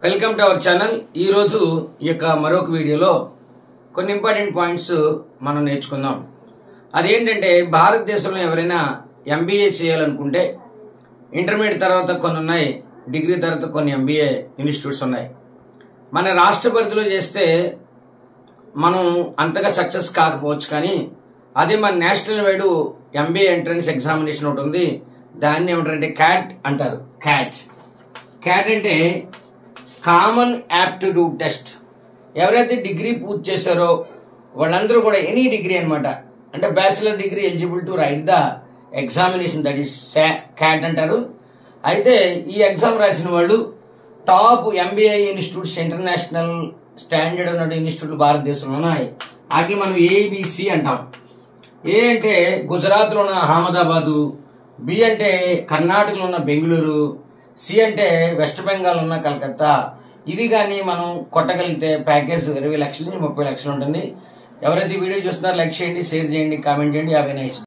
Welcome to our channel. ఈ రోజు ఈ యొక్క మరొక వీడియోలో కొన్ని ఇంపార్టెంట్ పాయింట్స్ మనం నేర్చుకుందాం. అదేంటంటే భారతదేశంలో ఎవరైనా ఎంబీఏ చేయాలనుకుంటే ఇంటర్మీడియట్ తర్వాత కొన్ని ఉన్నాయి, డిగ్రీ తర్వాత కొన్ని ఎంబీఏ ఇన్స్టిట్యూట్స్ ఉన్నాయి. మన రాష్ట్ర పరిధిలో చేస్తే మనం అంతగా సక్సెస్ కాకపోవచ్చు, కానీ అదే మన national wide MBA entrance examination ఒకటి ఉంది. దాన్ని ఏమంటారంటే క్యాట్ అంటారు. క్యాట్ అంటే కామన్ యాప్టిట్యూడ్ టెస్ట్. ఎవరైతే డిగ్రీ పూర్తి చేశారో వాళ్ళందరూ కూడా ఎనీ డిగ్రీ అనమాట, అంటే bachelor degree eligible to right the examination, that is cat అంటారు. అయితే ఈ ఎగ్జామ్ రాసిన వాళ్ళు top MBA institutes, international standard ఉన్న ఇన్స్టిట్యూట్లు భారతదేశంలో ఉన్నాయి. వాటిని మనం ఏబిసి అంటాం. ఏ అంటే గుజరాత్లో ఉన్న అహ్మదాబాదు, బి అంటే కర్ణాటకలో ఉన్న బెంగళూరు, సి అంటే వెస్ట్ బెంగాల్ ఉన్న కలకత్తా. ఇవి కానీ మనం కొట్టగలిగితే ప్యాకేజ్ 20 లక్షల నుంచి 30 లక్షలు ఉంటుంది. ఎవరైతే వీడియో చూస్తున్నారో లైక్ చేయండి, షేర్ చేయండి, కామెంట్ చేయండి. 50 నైస్.